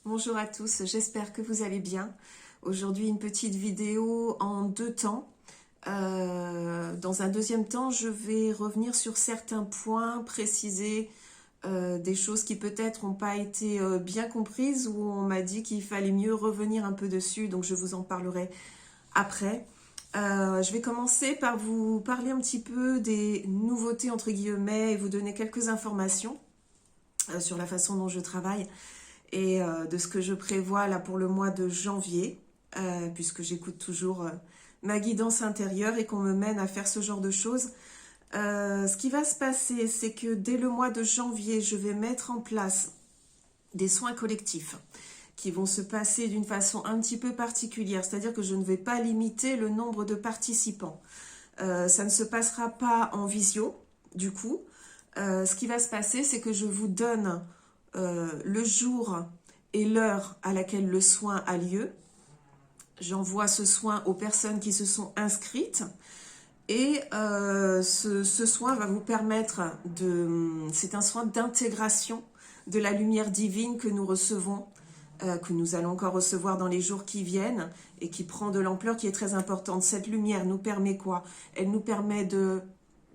Bonjour à tous, j'espère que vous allez bien. Aujourd'hui, une petite vidéo en deux temps. Dans un deuxième temps, je vais revenir sur certains points, préciser des choses qui peut-être n'ont pas été bien comprises ou on m'a dit qu'il fallait mieux revenir un peu dessus, donc je vous en parlerai après. Je vais commencer par vous parler un petit peu des nouveautés entre guillemets et vous donner quelques informations sur la façon dont je travaille et de ce que je prévois là pour le mois de janvier, puisque j'écoute toujours ma guidance intérieure et qu'on me mène à faire ce genre de choses. Ce qui va se passer, c'est que dès le mois de janvier, je vais mettre en place des soins collectifs qui vont se passer d'une façon un petit peu particulière, c'est-à-dire que je ne vais pas limiter le nombre de participants. Ça ne se passera pas en visio, du coup. Ce qui va se passer, c'est que je vous donne le jour et l'heure à laquelle le soin a lieu. J'envoie ce soin aux personnes qui se sont inscrites et ce soin va vous permettre c'est un soin d'intégration de la lumière divine que nous recevons, que nous allons encore recevoir dans les jours qui viennent et qui prend de l'ampleur, qui est très importante. Cette lumière nous permet quoi? Elle nous permet de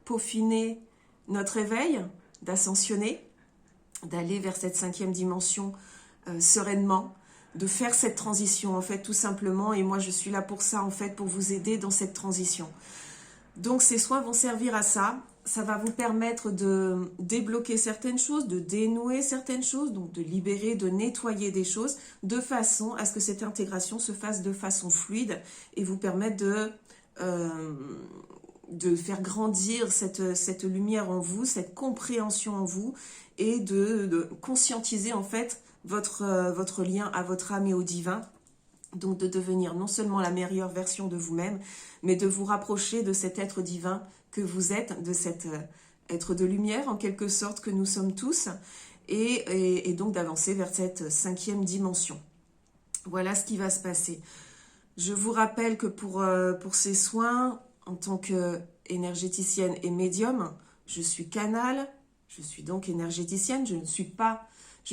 peaufiner notre éveil, d'ascensionner, d'aller vers cette cinquième dimension sereinement, de faire cette transition en fait tout simplement, et moi je suis là pour ça en fait, pour vous aider dans cette transition. Donc ces soins vont servir à ça, ça va vous permettre de débloquer certaines choses, de dénouer certaines choses, donc de libérer, de nettoyer des choses, de façon à ce que cette intégration se fasse de façon fluide et vous permettre de faire grandir cette lumière en vous, cette compréhension en vous, et de conscientiser en fait votre lien à votre âme et au divin. Donc de devenir non seulement la meilleure version de vous-même, mais de vous rapprocher de cet être divin que vous êtes, de cet être de lumière en quelque sorte que nous sommes tous, et donc d'avancer vers cette cinquième dimension. Voilà ce qui va se passer. Je vous rappelle que pour ces soins, en tant qu'énergéticienne et médium, je suis canal, je suis donc énergéticienne, je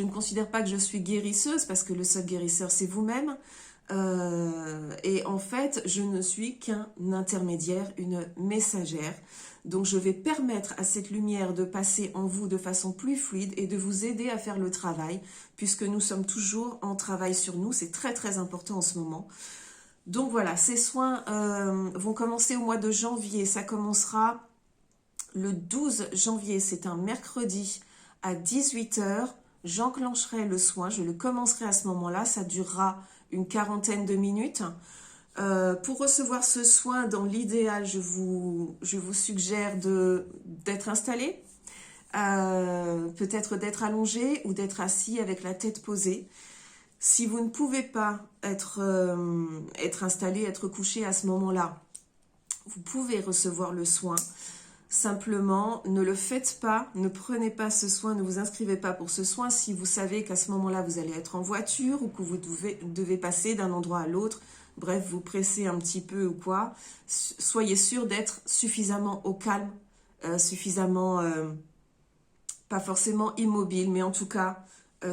ne considère pas que je suis guérisseuse parce que le seul guérisseur c'est vous-même. Et en fait, je ne suis qu'un intermédiaire, une messagère. Donc je vais permettre à cette lumière de passer en vous de façon plus fluide et de vous aider à faire le travail, puisque nous sommes toujours en travail sur nous, c'est très très important en ce moment. Donc voilà, ces soins vont commencer au mois de janvier. Ça commencera le 12 janvier, c'est un mercredi à 18 h. J'enclencherai le soin, je le commencerai à ce moment-là. Ça durera une quarantaine de minutes. Pour recevoir ce soin, dans l'idéal, je vous suggère d'être installé, peut-être d'être allongé ou d'être assis avec la tête posée. Si vous ne pouvez pas être installé, être couché à ce moment-là, vous pouvez recevoir le soin. Simplement, ne le faites pas, ne prenez pas ce soin, ne vous inscrivez pas pour ce soin si vous savez qu'à ce moment-là, vous allez être en voiture ou que vous devez passer d'un endroit à l'autre. Bref, vous pressez un petit peu ou quoi. Soyez sûr d'être suffisamment au calme, suffisamment, pas forcément immobile, mais en tout cas,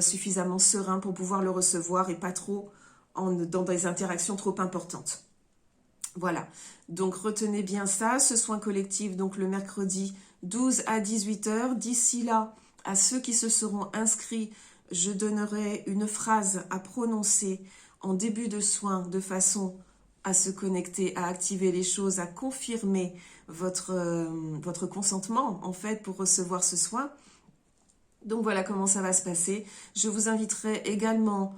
suffisamment serein pour pouvoir le recevoir et pas trop dans des interactions trop importantes. Voilà, donc retenez bien ça, ce soin collectif, donc le mercredi 12 à 18 h. D'ici là, à ceux qui se seront inscrits, je donnerai une phrase à prononcer en début de soin de façon à se connecter, à activer les choses, à confirmer votre consentement en fait pour recevoir ce soin. Donc voilà comment ça va se passer. Je vous inviterai également,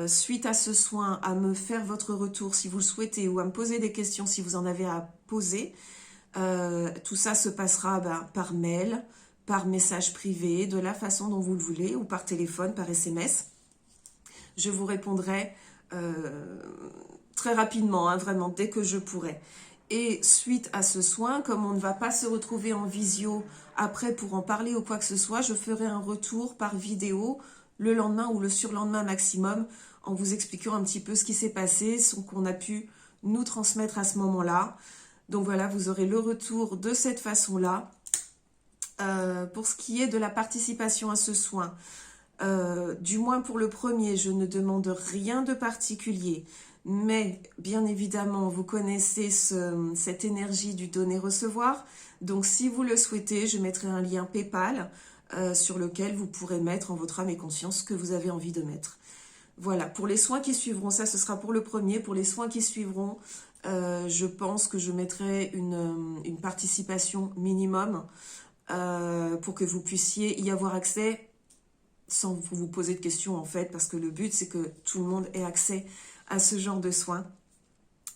suite à ce soin, à me faire votre retour si vous le souhaitez ou à me poser des questions si vous en avez à poser. Tout ça se passera par mail, par message privé, de la façon dont vous le voulez, ou par téléphone, par SMS. Je vous répondrai très rapidement, hein, vraiment, dès que je pourrai. Et suite à ce soin, comme on ne va pas se retrouver en visio après pour en parler ou quoi que ce soit, je ferai un retour par vidéo le lendemain ou le surlendemain maximum en vous expliquant un petit peu ce qui s'est passé, ce qu'on a pu nous transmettre à ce moment-là. Donc voilà, vous aurez le retour de cette façon-là. Pour ce qui est de la participation à ce soin, Du moins pour le premier, je ne demande rien de particulier. Mais bien évidemment, vous connaissez cette énergie du donner-recevoir. Donc si vous le souhaitez, je mettrai un lien PayPal sur lequel vous pourrez mettre en votre âme et conscience ce que vous avez envie de mettre. Voilà, pour les soins qui suivront, ça ce sera pour le premier. Pour les soins qui suivront, je pense que je mettrai une participation minimum pour que vous puissiez y avoir accès sans vous poser de questions en fait, parce que le but c'est que tout le monde ait accès à ce genre de soins.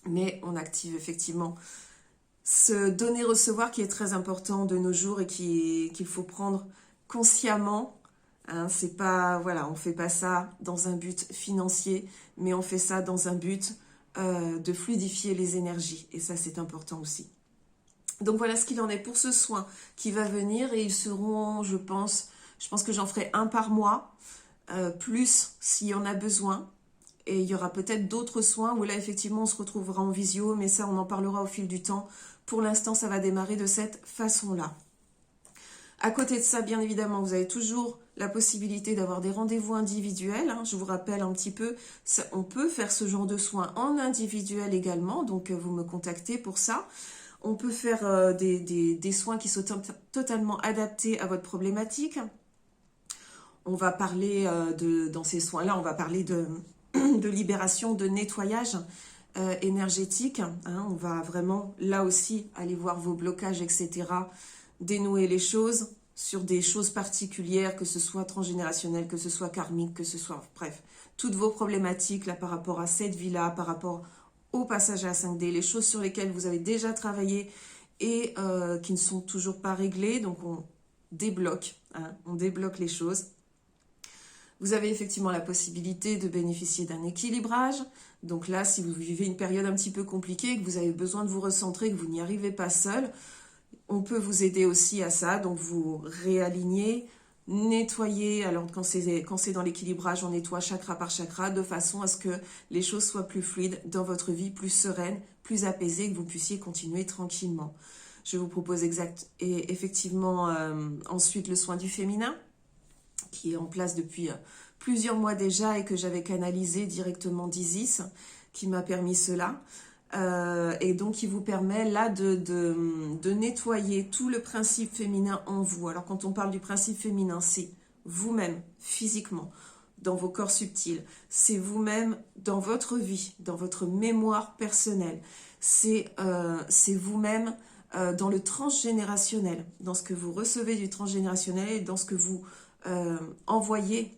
Mais on active effectivement ce donner-recevoir qui est très important de nos jours et qu'il faut prendre consciemment. Hein, c'est pas, voilà, on fait pas ça dans un but financier, mais on fait ça dans un but de fluidifier les énergies. Et ça, c'est important aussi. Donc voilà ce qu'il en est pour ce soin qui va venir. Et ils seront, je pense que j'en ferai un par mois, plus s'il y en a besoin. Et il y aura peut-être d'autres soins où là, effectivement, on se retrouvera en visio. Mais ça, on en parlera au fil du temps. Pour l'instant, ça va démarrer de cette façon-là. À côté de ça, bien évidemment, vous avez toujours la possibilité d'avoir des rendez-vous individuels. Hein. Je vous rappelle un petit peu, on peut faire ce genre de soins en individuel également, donc vous me contactez pour ça. On peut faire des soins qui sont totalement adaptés à votre problématique. On va parler dans ces soins-là, on va parler de libération, de nettoyage énergétique. Hein. On va vraiment, là aussi, aller voir vos blocages, etc., dénouer les choses sur des choses particulières, que ce soit transgénérationnel, que ce soit karmique, que ce soit, bref, toutes vos problématiques là par rapport à cette vie-là, par rapport au passage à la 5D, les choses sur lesquelles vous avez déjà travaillé et qui ne sont toujours pas réglées, donc on débloque, hein, on débloque les choses. Vous avez effectivement la possibilité de bénéficier d'un équilibrage. Donc là, si vous vivez une période un petit peu compliquée, que vous avez besoin de vous recentrer, que vous n'y arrivez pas seul, on peut vous aider aussi à ça, donc vous réalignez, nettoyez. Alors quand c'est dans l'équilibrage, on nettoie chakra par chakra de façon à ce que les choses soient plus fluides dans votre vie, plus sereines, plus apaisées, que vous puissiez continuer tranquillement. Je vous propose effectivement ensuite le soin du féminin, qui est en place depuis plusieurs mois déjà et que j'avais canalisé directement d'Isis, qui m'a permis cela. Et donc, il vous permet là de nettoyer tout le principe féminin en vous. Alors, quand on parle du principe féminin, c'est vous-même, physiquement, dans vos corps subtils. C'est vous-même dans votre vie, dans votre mémoire personnelle. C'est vous-même dans le transgénérationnel, dans ce que vous recevez du transgénérationnel et dans ce que vous envoyez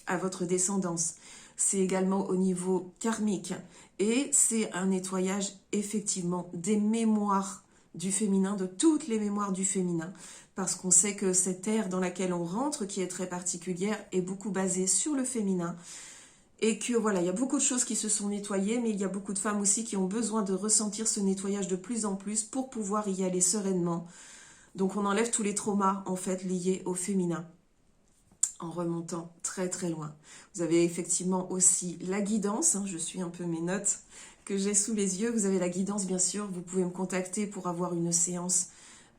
à votre descendance. C'est également au niveau karmique. Et c'est un nettoyage effectivement des mémoires du féminin, de toutes les mémoires du féminin, parce qu'on sait que cette ère dans laquelle on rentre, qui est très particulière, est beaucoup basée sur le féminin. Et que voilà, il y a beaucoup de choses qui se sont nettoyées, mais il y a beaucoup de femmes aussi qui ont besoin de ressentir ce nettoyage de plus en plus pour pouvoir y aller sereinement. Donc on enlève tous les traumas en fait liés au féminin, en remontant très très loin. Vous avez effectivement aussi la guidance, hein, je suis un peu mes notes que j'ai sous les yeux. Vous avez la guidance bien sûr, vous pouvez me contacter pour avoir une séance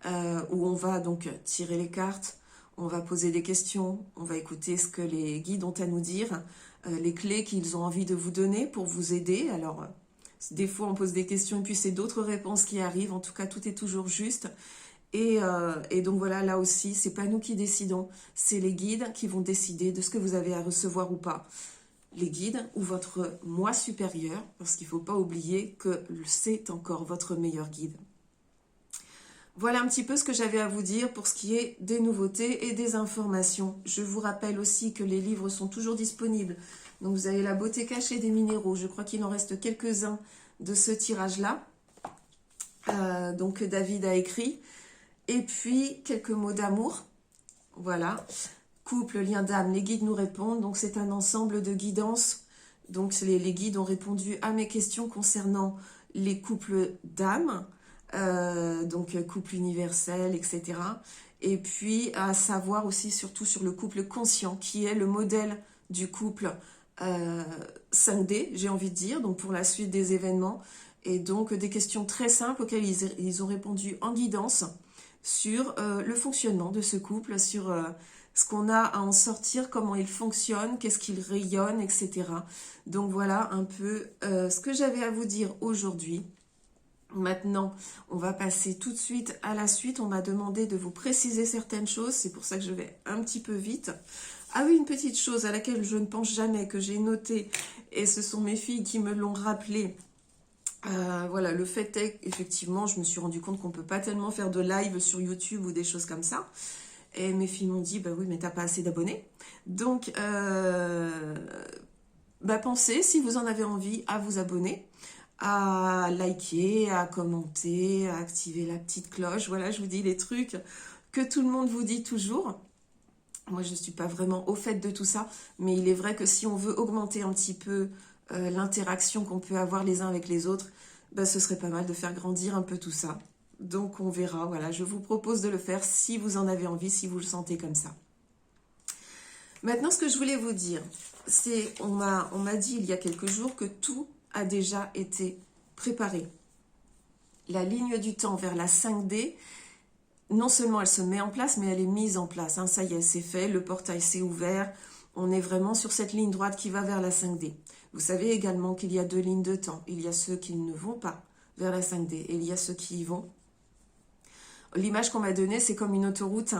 où on va donc tirer les cartes, on va poser des questions, on va écouter ce que les guides ont à nous dire, les clés qu'ils ont envie de vous donner pour vous aider. Alors des fois on pose des questions et puis c'est d'autres réponses qui arrivent, en tout cas tout est toujours juste. Et donc voilà, là aussi, c'est pas nous qui décidons, c'est les guides qui vont décider de ce que vous avez à recevoir ou pas. Les guides ou votre moi supérieur, parce qu'il ne faut pas oublier que c'est encore votre meilleur guide. Voilà un petit peu ce que j'avais à vous dire pour ce qui est des nouveautés et des informations. Je vous rappelle aussi que les livres sont toujours disponibles. Donc vous avez La beauté cachée des minéraux. Je crois qu'il en reste quelques-uns de ce tirage-là. Donc David a écrit. Et puis, quelques mots d'amour. Voilà. Couple, lien d'âme, les guides nous répondent. Donc, c'est un ensemble de guidance. Donc, les guides ont répondu à mes questions concernant les couples d'âme. Donc, couple universel, etc. Et puis, à savoir aussi, surtout sur le couple conscient, qui est le modèle du couple 5D, j'ai envie de dire. Donc, pour la suite des événements. Et donc, des questions très simples auxquelles ils ont répondu en guidance sur le fonctionnement de ce couple, sur ce qu'on a à en sortir, comment il fonctionne, qu'est-ce qu'il rayonne, etc. Donc voilà un peu ce que j'avais à vous dire aujourd'hui. Maintenant, on va passer tout de suite à la suite. On m'a demandé de vous préciser certaines choses, c'est pour ça que je vais un petit peu vite. Ah oui, une petite chose à laquelle je ne pense jamais, que j'ai notée, et ce sont mes filles qui me l'ont rappelé. Voilà, le fait est qu'effectivement, je me suis rendu compte qu'on ne peut pas tellement faire de live sur YouTube ou des choses comme ça. Et mes filles m'ont dit, bah oui, mais t'as pas assez d'abonnés. Donc, pensez, si vous en avez envie, à vous abonner, à liker, à commenter, à activer la petite cloche. Voilà, je vous dis les trucs que tout le monde vous dit toujours. Moi, je ne suis pas vraiment au fait de tout ça, mais il est vrai que si on veut augmenter un petit peu l'interaction qu'on peut avoir les uns avec les autres, ce serait pas mal de faire grandir un peu tout ça. Donc on verra, voilà, je vous propose de le faire si vous en avez envie, si vous le sentez comme ça. Maintenant, ce que je voulais vous dire, c'est, on m'a dit il y a quelques jours que tout a déjà été préparé. La ligne du temps vers la 5D, non seulement elle se met en place, mais elle est mise en place. Hein, ça y est, c'est fait, le portail s'est ouvert, on est vraiment sur cette ligne droite qui va vers la 5D. Vous savez également qu'il y a 2 lignes de temps. Il y a ceux qui ne vont pas vers la 5D et il y a ceux qui y vont. L'image qu'on m'a donnée, c'est comme une autoroute.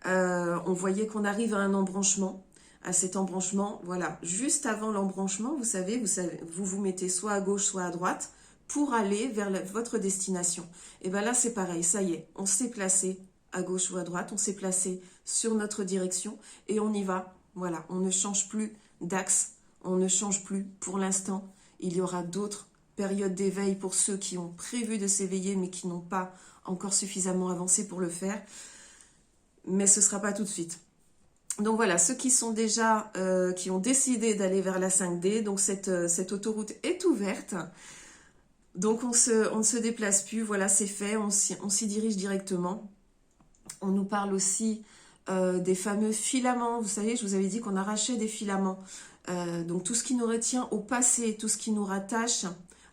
On voyait qu'on arrive à un embranchement. À cet embranchement, voilà, juste avant l'embranchement, vous savez, vous vous mettez soit à gauche, soit à droite pour aller vers votre destination. Et bien là, c'est pareil, ça y est, on s'est placé à gauche ou à droite, on s'est placé sur notre direction et on y va. Voilà, on ne change plus d'axe, on ne change plus pour l'instant. Il y aura d'autres périodes d'éveil pour ceux qui ont prévu de s'éveiller mais qui n'ont pas encore suffisamment avancé pour le faire. Mais ce ne sera pas tout de suite. Donc voilà, ceux qui sont déjà, qui ont décidé d'aller vers la 5D, donc cette autoroute est ouverte. Donc on ne se déplace plus, voilà, c'est fait, on s'y dirige directement. On nous parle aussi des fameux filaments. Vous savez, je vous avais dit qu'on arrachait des filaments. Donc tout ce qui nous retient au passé, tout ce qui nous rattache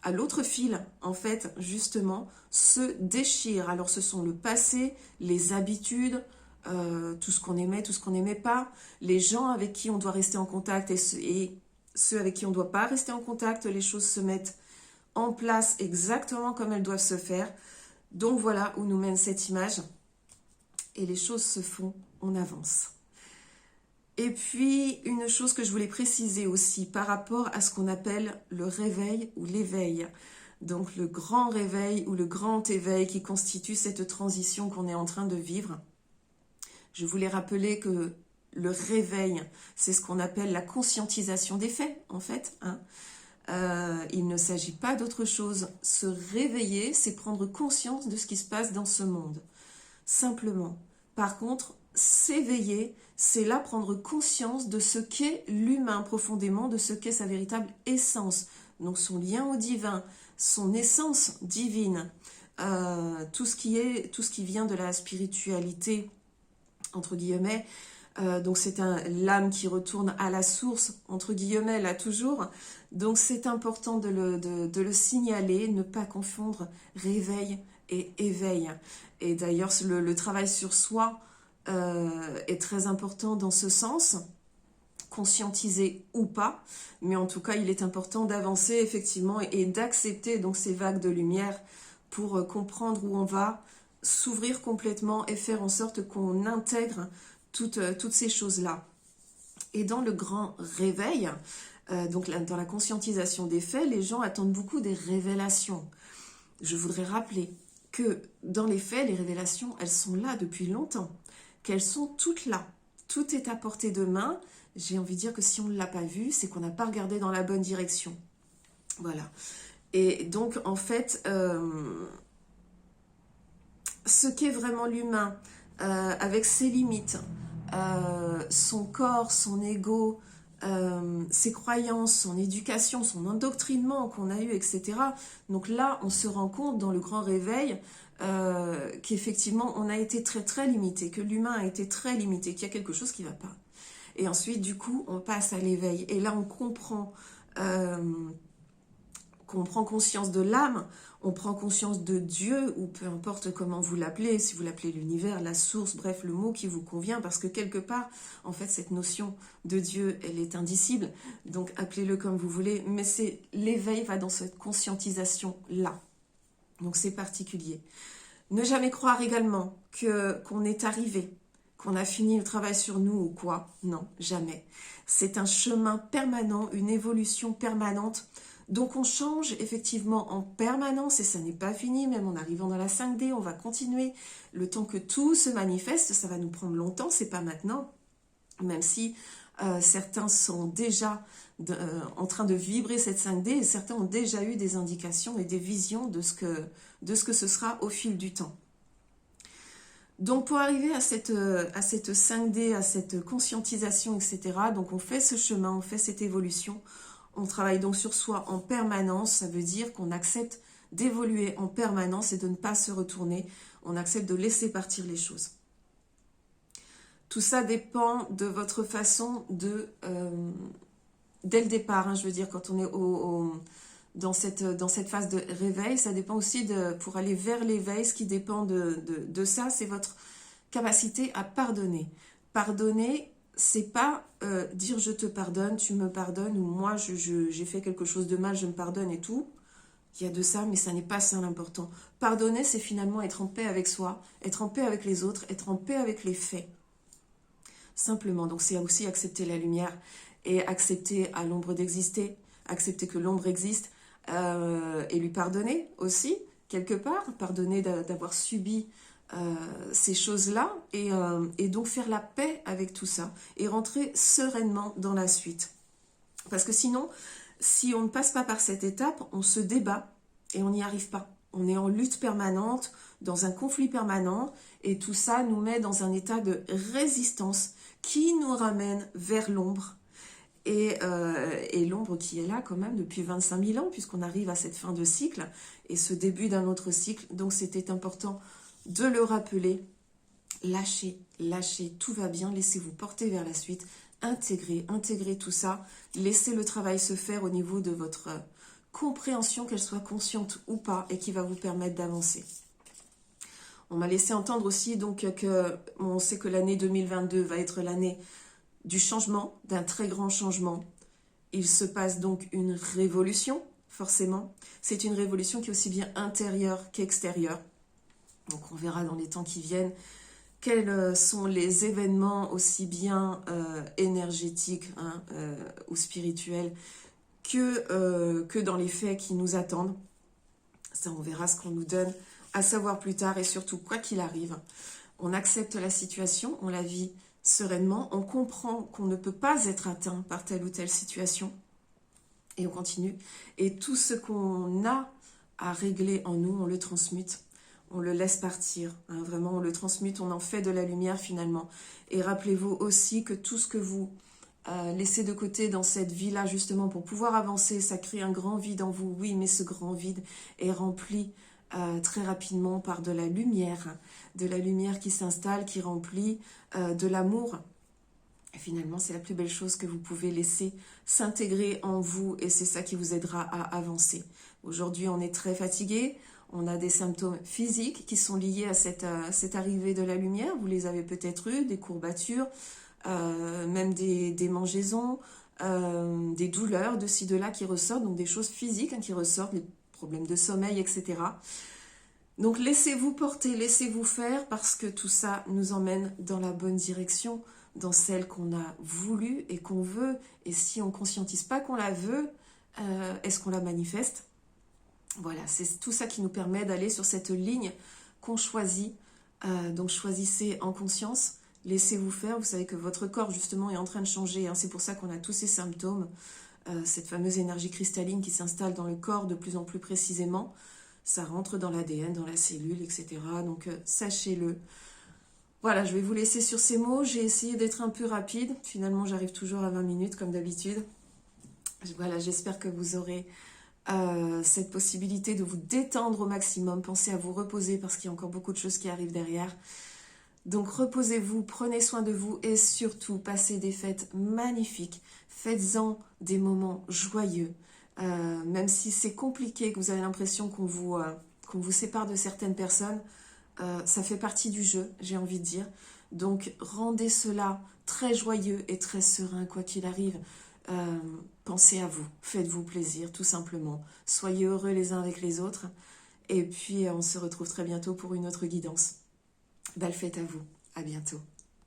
à l'autre fil, en fait, justement, se déchire. Alors ce sont le passé, les habitudes, tout ce qu'on aimait, tout ce qu'on n'aimait pas, les gens avec qui on doit rester en contact et ceux avec qui on ne doit pas rester en contact, les choses se mettent en place exactement comme elles doivent se faire. Donc voilà où nous mène cette image. Et les choses se font, on avance. Et puis, une chose que je voulais préciser aussi par rapport à ce qu'on appelle le réveil ou l'éveil. Donc le grand réveil ou le grand éveil qui constitue cette transition qu'on est en train de vivre. Je voulais rappeler que le réveil, c'est ce qu'on appelle la conscientisation des faits, en fait. Hein. Il ne s'agit pas d'autre chose. Se réveiller, c'est prendre conscience de ce qui se passe dans ce monde. Simplement. Par contre, s'éveiller, c'est là prendre conscience de ce qu'est l'humain profondément, de ce qu'est sa véritable essence. Donc son lien au divin, son essence divine, tout ce qui vient de la spiritualité, entre guillemets, donc c'est l'âme qui retourne à la source, entre guillemets, là toujours. Donc c'est important de le signaler, ne pas confondre réveil et éveil. Et d'ailleurs, le travail sur soi est très important dans ce sens, conscientiser ou pas, mais en tout cas, il est important d'avancer effectivement et d'accepter donc ces vagues de lumière pour comprendre où on va, s'ouvrir complètement et faire en sorte qu'on intègre toutes ces choses-là. Et dans le grand réveil, donc dans la conscientisation des faits, les gens attendent beaucoup des révélations. Je voudrais rappeler que dans les faits, les révélations, elles sont là depuis longtemps, qu'elles sont toutes là. Tout est à portée de main. J'ai envie de dire que si on ne l'a pas vu, c'est qu'on n'a pas regardé dans la bonne direction. Voilà. Et donc, en fait, ce qu'est vraiment l'humain, avec ses limites, son corps, son ego, ses croyances, son éducation, son endoctrinement qu'on a eu, etc. Donc là, on se rend compte dans le grand réveil qu'effectivement, on a été très très limité, que l'humain a été très limité, qu'il y a quelque chose qui ne va pas. Et ensuite, du coup, on passe à l'éveil. Et là, on comprend qu'on prend conscience de l'âme, on prend conscience de Dieu, ou peu importe comment vous l'appelez, si vous l'appelez l'univers, la source, bref, le mot qui vous convient, parce que quelque part, en fait, cette notion de Dieu, elle est indicible, donc appelez-le comme vous voulez, mais c'est l'éveil va dans cette conscientisation-là. Donc c'est particulier. Ne jamais croire également qu'on est arrivé, qu'on a fini le travail sur nous ou quoi. Non, jamais. C'est un chemin permanent, une évolution permanente. Donc on change effectivement en permanence et ça n'est pas fini, même en arrivant dans la 5D, on va continuer. Le temps que tout se manifeste, ça va nous prendre longtemps, c'est pas maintenant. Même si certains sont déjà en train de vibrer cette 5D et certains ont déjà eu des indications et des visions de ce que ce sera au fil du temps. Donc pour arriver à cette 5D, à cette conscientisation, etc., donc on fait ce chemin, on fait cette évolution, on travaille donc sur soi en permanence, ça veut dire qu'on accepte d'évoluer en permanence et de ne pas se retourner, on accepte de laisser partir les choses. Tout ça dépend de votre façon de, dès le départ, hein, je veux dire, quand on est dans cette phase de réveil, ça dépend aussi pour aller vers l'éveil, ce qui dépend de ça, c'est votre capacité à pardonner. Pardonner, c'est pas dire je te pardonne, tu me pardonnes, ou moi j'ai fait quelque chose de mal, je me pardonne et tout. Il y a de ça, mais ça n'est pas ça l'important. Pardonner, c'est finalement être en paix avec soi, être en paix avec les autres, être en paix avec les faits. Simplement, donc c'est aussi accepter la lumière et accepter à l'ombre d'exister, accepter que l'ombre existe et lui pardonner aussi, quelque part, pardonner d'avoir subi ces choses-là et donc faire la paix avec tout ça et rentrer sereinement dans la suite. Parce que sinon, si on ne passe pas par cette étape, on se débat et on n'y arrive pas. On est en lutte permanente, dans un conflit permanent et tout ça nous met dans un état de résistance qui nous ramène vers l'ombre. Et l'ombre qui est là quand même depuis 25 000 ans, puisqu'on arrive à cette fin de cycle et ce début d'un autre cycle. Donc c'était important de le rappeler. Lâchez, lâchez, tout va bien, laissez-vous porter vers la suite. Intégrez tout ça. Laissez le travail se faire au niveau de votre compréhension, qu'elle soit consciente ou pas, et qui va vous permettre d'avancer. On m'a laissé entendre aussi donc on sait que l'année 2022 va être l'année du changement, d'un très grand changement. Il se passe donc une révolution, forcément. C'est une révolution qui est aussi bien intérieure qu'extérieure. Donc on verra dans les temps qui viennent quels sont les événements aussi bien énergétiques ou spirituels que dans les faits qui nous attendent. Ça, on verra ce qu'on nous donne à savoir plus tard et surtout, quoi qu'il arrive, on accepte la situation, on la vit sereinement, on comprend qu'on ne peut pas être atteint par telle ou telle situation et on continue. Et tout ce qu'on a à régler en nous, on le transmute, on le laisse partir, hein, vraiment on le transmute, on en fait de la lumière finalement. Et rappelez-vous aussi que tout ce que vous laissez de côté dans cette vie-là justement pour pouvoir avancer, ça crée un grand vide en vous, oui, mais ce grand vide est rempli très rapidement par de la lumière qui s'installe, qui remplit de l'amour. Et finalement, c'est la plus belle chose que vous pouvez laisser s'intégrer en vous et c'est ça qui vous aidera à avancer. Aujourd'hui, on est très fatigué, on a des symptômes physiques qui sont liés à cette arrivée de la lumière. Vous les avez peut-être eu, des courbatures, même des mangeaisons, des douleurs de ci, de là qui ressortent, donc des choses physiques qui ressortent, des problèmes de sommeil, etc. Donc laissez-vous porter, laissez-vous faire parce que tout ça nous emmène dans la bonne direction, dans celle qu'on a voulu et qu'on veut. Et si on ne conscientise pas qu'on la veut, est-ce qu'on la manifeste? Voilà, c'est tout ça qui nous permet d'aller sur cette ligne qu'on choisit. Donc choisissez en conscience, laissez-vous faire. Vous savez que votre corps justement est en train de changer, hein. C'est pour ça qu'on a tous ces symptômes. Cette fameuse énergie cristalline qui s'installe dans le corps de plus en plus précisément, ça rentre dans l'ADN, dans la cellule, etc. Donc sachez-le. Voilà, je vais vous laisser sur ces mots. J'ai essayé d'être un peu rapide. Finalement, j'arrive toujours à 20 minutes comme d'habitude. Voilà, j'espère que vous aurez cette possibilité de vous détendre au maximum. Pensez à vous reposer parce qu'il y a encore beaucoup de choses qui arrivent derrière. Donc reposez-vous, prenez soin de vous et surtout passez des fêtes magnifiques. Faites-en des moments joyeux. Même si c'est compliqué, que vous avez l'impression qu'on vous sépare de certaines personnes, ça fait partie du jeu, j'ai envie de dire. Donc rendez cela très joyeux et très serein, quoi qu'il arrive. Pensez à vous, faites-vous plaisir, tout simplement. Soyez heureux les uns avec les autres. Et puis on se retrouve très bientôt pour une autre guidance. Belle fête à vous, à bientôt.